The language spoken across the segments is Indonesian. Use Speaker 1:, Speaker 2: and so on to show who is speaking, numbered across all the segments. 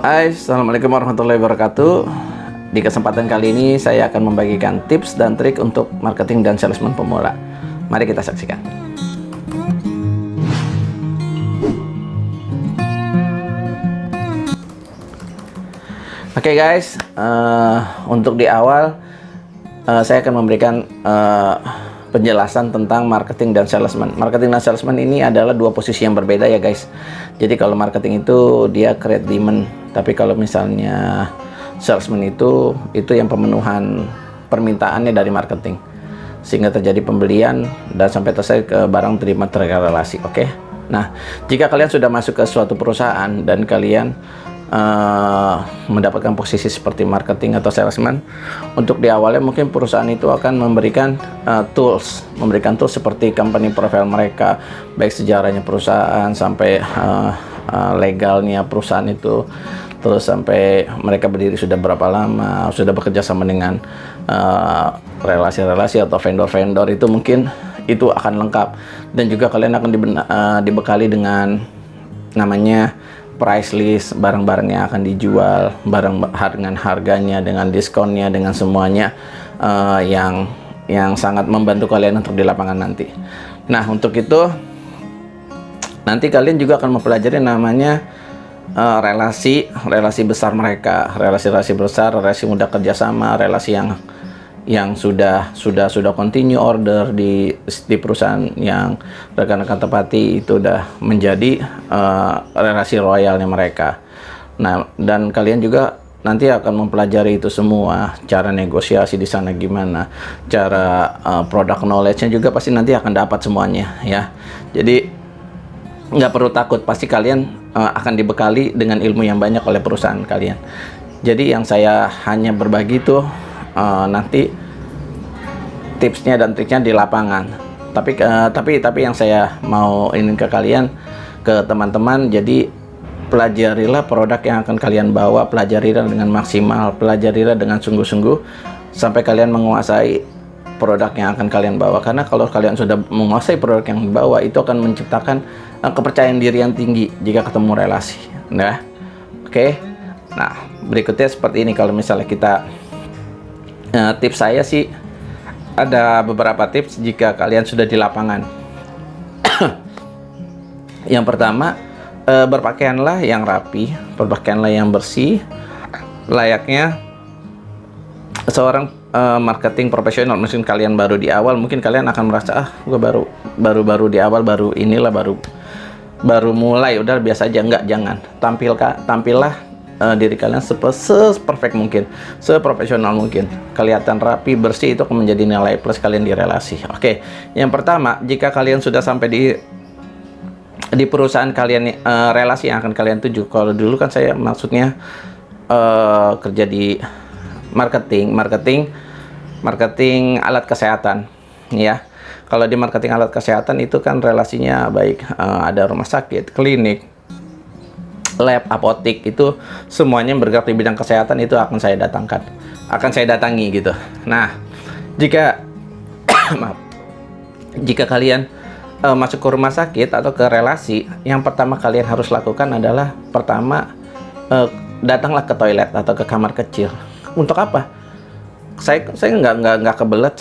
Speaker 1: Hai, Assalamualaikum warahmatullahi wabarakatuh. Di kesempatan kali ini saya akan membagikan tips dan trik untuk marketing dan salesman pemula. Mari kita saksikan. Oke guys, untuk di awal saya akan memberikan penjelasan tentang marketing dan salesman. Marketing dan salesman ini adalah dua posisi yang berbeda ya guys. Jadi kalau marketing itu dia create demand, tapi kalau misalnya salesman itu yang pemenuhan permintaannya dari marketing, sehingga terjadi pembelian dan sampai selesai ke barang terima terrelasi. Oke. Nah, jika kalian sudah masuk ke suatu perusahaan dan kalian mendapatkan posisi seperti marketing atau salesman, untuk di awalnya mungkin perusahaan itu akan memberikan tools seperti company profile mereka, baik sejarahnya perusahaan sampai legalnya perusahaan itu, terus sampai mereka berdiri sudah berapa lama, sudah bekerja sama dengan relasi-relasi atau vendor-vendor, itu mungkin itu akan lengkap. Dan juga kalian akan dibekali dengan namanya price list, barang-barang yang akan dijual, dengan harganya, dengan diskonnya, dengan semuanya, yang sangat membantu kalian untuk di lapangan nanti. Nah, untuk itu nanti kalian juga akan mempelajari namanya relasi besar mereka, relasi besar, relasi mudah kerjasama, relasi yang sudah continue order di perusahaan yang rekan-rekan tepati, itu udah menjadi relasi royalnya mereka. Nah, dan kalian juga nanti akan mempelajari itu semua, cara negosiasi di sana gimana, cara product knowledge-nya juga pasti nanti akan dapat semuanya ya. Jadi nggak perlu takut, pasti kalian akan dibekali dengan ilmu yang banyak oleh perusahaan kalian. Jadi yang saya hanya berbagi itu nanti tipsnya dan triknya di lapangan. Tapi yang saya mau ingin ke kalian, ke teman-teman, jadi pelajarilah produk yang akan kalian bawa, pelajarilah dengan maksimal, pelajarilah dengan sungguh-sungguh sampai kalian menguasai produk yang akan kalian bawa. Karena kalau kalian sudah menguasai produk yang dibawa, itu akan menciptakan kepercayaan diri yang tinggi jika ketemu relasi. Nah, oke. Nah, berikutnya seperti ini. Kalau misalnya kita tips saya sih ada beberapa tips jika kalian sudah di lapangan. Yang pertama, berpakaianlah yang rapi, berpakaianlah yang bersih, layaknya seorang marketing profesional. Mungkin kalian baru di awal, mungkin kalian akan merasa gue baru di awal, baru mulai, udah biasa aja. Enggak, jangan. Tampillah diri kalian se-perfect mungkin, seprofesional mungkin, kelihatan rapi, bersih. Itu akan menjadi nilai plus kalian di relasi. Oke, yang pertama, jika kalian sudah sampai di perusahaan kalian, relasi yang akan kalian tuju. Kalau dulu kan saya maksudnya kerja di marketing alat kesehatan ya. Kalau di marketing alat kesehatan itu kan relasinya baik, ada rumah sakit, klinik, lab, apotik, itu semuanya yang bergerak di bidang kesehatan itu akan saya datangi gitu. Nah, jika jika kalian masuk ke rumah sakit atau ke relasi, yang pertama kalian harus lakukan adalah datanglah ke toilet atau ke kamar kecil. Untuk apa? Saya nggak kebelet,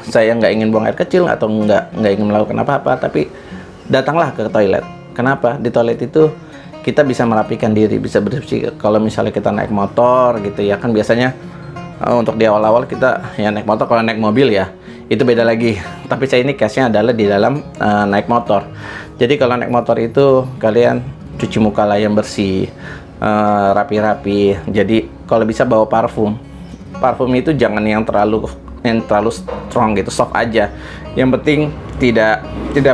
Speaker 1: saya nggak ingin buang air kecil atau nggak ingin melakukan apa-apa, tapi datanglah ke toilet. Kenapa? Di toilet itu kita bisa merapikan diri, bisa bersih. Kalau misalnya kita naik motor gitu ya, kan biasanya untuk di awal-awal kita ya naik motor. Kalau naik mobil ya itu beda lagi, tapi saya ini case-nya adalah di dalam naik motor. Jadi kalau naik motor itu kalian cuci muka lah yang bersih, rapi-rapi. Jadi kalau bisa bawa parfum itu jangan yang terlalu strong gitu, soft aja. Yang penting tidak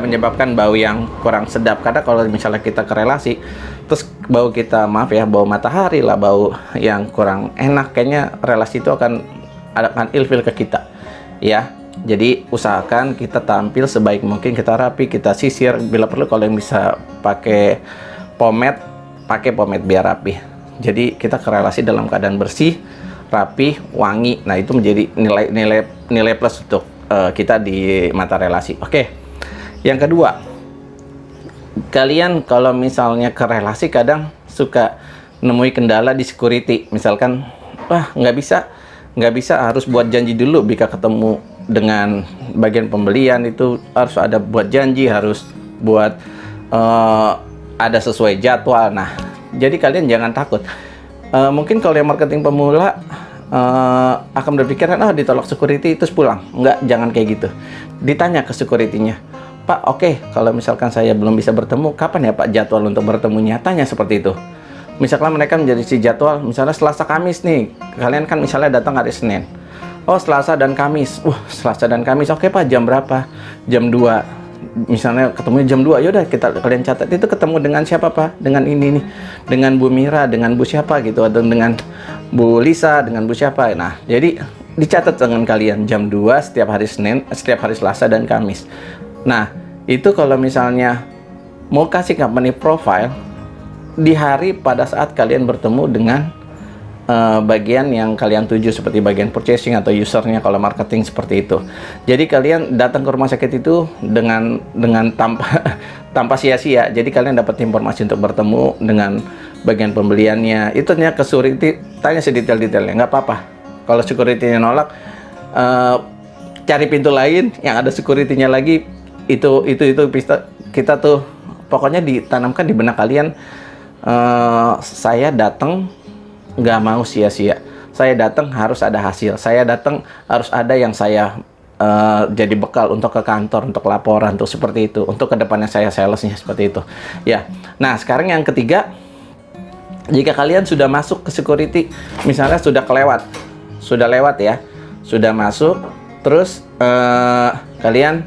Speaker 1: menyebabkan bau yang kurang sedap. Karena kalau misalnya kita ke relasi terus bau kita, bau matahari lah, bau yang kurang enak, kayaknya relasi itu akan ilfil ke kita ya. Jadi usahakan kita tampil sebaik mungkin, kita rapi, kita sisir, bila perlu kalau yang bisa pakai pomade biar rapi. Jadi kita ke relasi dalam keadaan bersih, rapi, wangi. Nah, itu menjadi nilai plus untuk kita di mata relasi. Oke. Yang kedua, kalian kalau misalnya ke relasi kadang suka nemui kendala di security, misalkan wah nggak bisa harus buat janji dulu jika ketemu dengan bagian pembelian, itu harus ada buat janji, harus buat ada sesuai jadwal. Nah, jadi kalian jangan takut. Mungkin kalau yang marketing pemula akan berpikiran, ditolak security terus pulang. Enggak, jangan kayak gitu. Ditanya ke security-nya, Pak, oke, kalau misalkan saya belum bisa bertemu, kapan ya Pak jadwal untuk bertemunya? Tanya seperti itu. Misalkan mereka menjadi si jadwal, misalnya Selasa Kamis nih, kalian kan misalnya datang hari Senin. Oh, Selasa dan Kamis. Selasa dan Kamis. Oke Pak, jam berapa? Jam 2. Misalnya ketemu jam 2, yaudah kalian catat itu ketemu dengan siapa Pak? Dengan ini nih. Dengan Bu Mira, dengan Bu siapa gitu, atau dengan Bu Lisa, dengan Bu siapa. Nah, jadi dicatat dengan kalian jam 2 setiap hari Senin, setiap hari Selasa dan Kamis. Nah, itu kalau misalnya mau kasih company profile di hari pada saat kalian bertemu dengan bagian yang kalian tuju, seperti bagian purchasing atau usernya kalau marketing seperti itu. Jadi kalian datang ke rumah sakit itu dengan tanpa sia-sia. Jadi kalian dapat informasi untuk bertemu dengan bagian pembeliannya. Itu hanya ke security, tanya sedetail-detailnya, nggak apa-apa. Kalau security-nya nolak, cari pintu lain yang ada security-nya lagi. Itu kita tuh pokoknya ditanamkan di benak kalian. Saya datang nggak mau sia-sia. Saya datang harus ada hasil. Saya datang harus ada yang saya jadi bekal untuk ke kantor, untuk laporan, untuk seperti itu. Untuk kedepannya saya salesnya seperti itu. Ya. Nah, sekarang yang ketiga, jika kalian sudah masuk ke security, misalnya sudah lewat ya, sudah masuk, terus kalian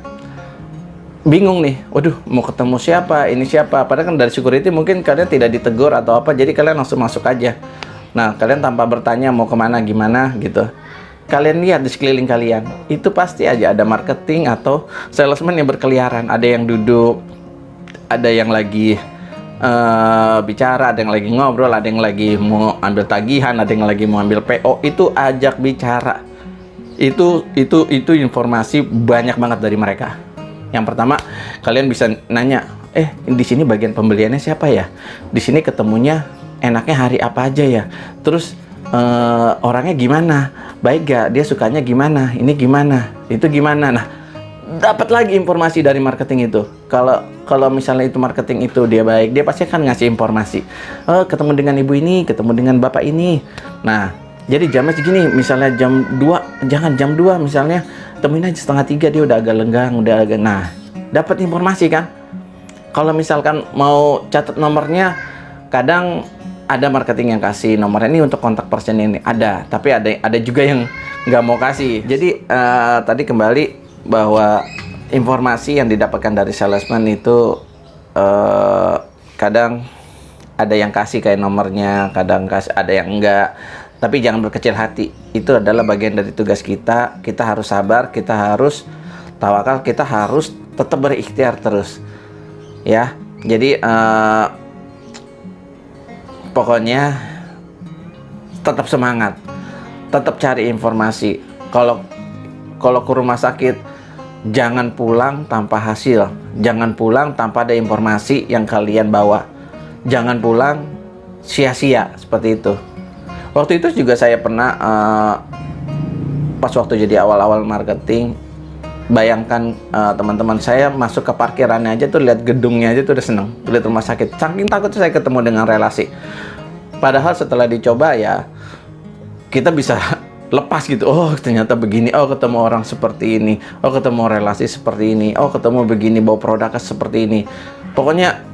Speaker 1: bingung nih, waduh mau ketemu siapa, ini siapa, padahal kan dari security mungkin kalian tidak ditegur atau apa, jadi kalian langsung masuk aja. Nah, kalian tanpa bertanya mau kemana, gimana gitu, kalian lihat di sekeliling kalian, itu pasti aja ada marketing atau salesman yang berkeliaran. Ada yang duduk, ada yang lagi bicara, ada yang lagi ngobrol, ada yang lagi mau ambil tagihan, ada yang lagi mau ambil PO. Itu ajak bicara. Itu informasi banyak banget dari mereka. Yang pertama, kalian bisa nanya, di sini bagian pembeliannya siapa ya? Di sini ketemunya enaknya hari apa aja ya? Terus orangnya gimana? Baik gak? Dia sukanya gimana? Ini gimana? Itu gimana? Nah, dapat lagi informasi dari marketing itu. Kalau misalnya itu marketing itu dia baik, dia pasti akan ngasih informasi. Ketemu dengan ibu ini, ketemu dengan bapak ini. Nah, jadi jamnya segini, misalnya jam 2, jangan jam 2 misalnya, temuin aja 2:30, dia udah agak lenggang, nah, dapat informasi kan. Kalau misalkan mau catat nomornya, kadang ada marketing yang kasih nomornya ini untuk kontak person ini, ada, tapi ada juga yang nggak mau kasih. Jadi tadi kembali bahwa informasi yang didapatkan dari salesman itu kadang ada yang kasih kayak nomornya, kadang kasih, ada yang enggak. Tapi jangan berkecil hati. Itu adalah bagian dari tugas kita. Kita harus sabar, kita harus tawakal, kita harus tetap berikhtiar terus. Ya. Jadi pokoknya tetap semangat. Tetap cari informasi. Kalau ke rumah sakit, jangan pulang tanpa hasil. Jangan pulang tanpa ada informasi yang kalian bawa. Jangan pulang sia-sia seperti itu. Waktu itu juga saya pernah pas waktu jadi awal-awal marketing, bayangkan teman-teman saya masuk ke parkirannya aja tuh, lihat gedungnya aja tuh udah seneng, lihat rumah sakit, saking takut saya ketemu dengan relasi. Padahal setelah dicoba ya kita bisa lepas gitu. Oh, ternyata begini. Oh, ketemu orang seperti ini. Oh, ketemu relasi seperti ini. Oh, ketemu begini, bawa produknya seperti ini. Pokoknya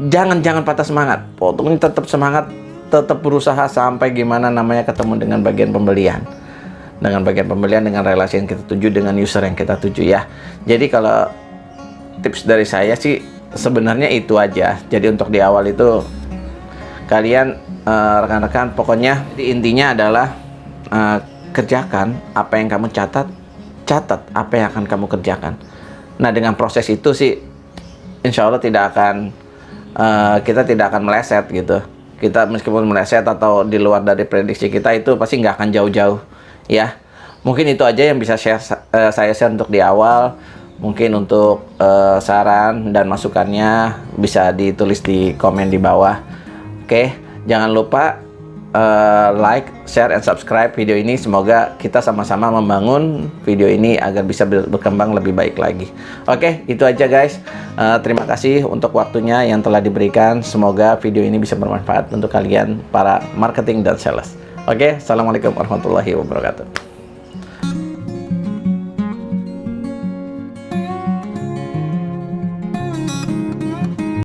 Speaker 1: jangan patah semangat. Pokoknya tetap semangat, tetap berusaha sampai gimana namanya ketemu dengan bagian pembelian. Dengan bagian pembelian, dengan relasi yang kita tuju, dengan user yang kita tuju ya. Jadi kalau tips dari saya sih sebenarnya itu aja. Jadi untuk di awal itu kalian rekan-rekan, pokoknya intinya adalah kerjakan apa yang kamu catat apa yang akan kamu kerjakan. Nah, dengan proses itu sih insya Allah kita tidak akan meleset gitu. Kita meskipun meleset atau di luar dari prediksi kita, itu pasti nggak akan jauh-jauh ya. Mungkin itu aja yang bisa saya share untuk di awal. Mungkin untuk saran dan masukannya bisa ditulis di komen di bawah. Oke, jangan lupa like, share, and subscribe video ini. Semoga kita sama-sama membangun video ini agar bisa berkembang lebih baik lagi. Oke, itu aja guys. Terima kasih untuk waktunya yang telah diberikan. Semoga video ini bisa bermanfaat untuk kalian para marketing dan sales. Oke, assalamualaikum warahmatullahi wabarakatuh.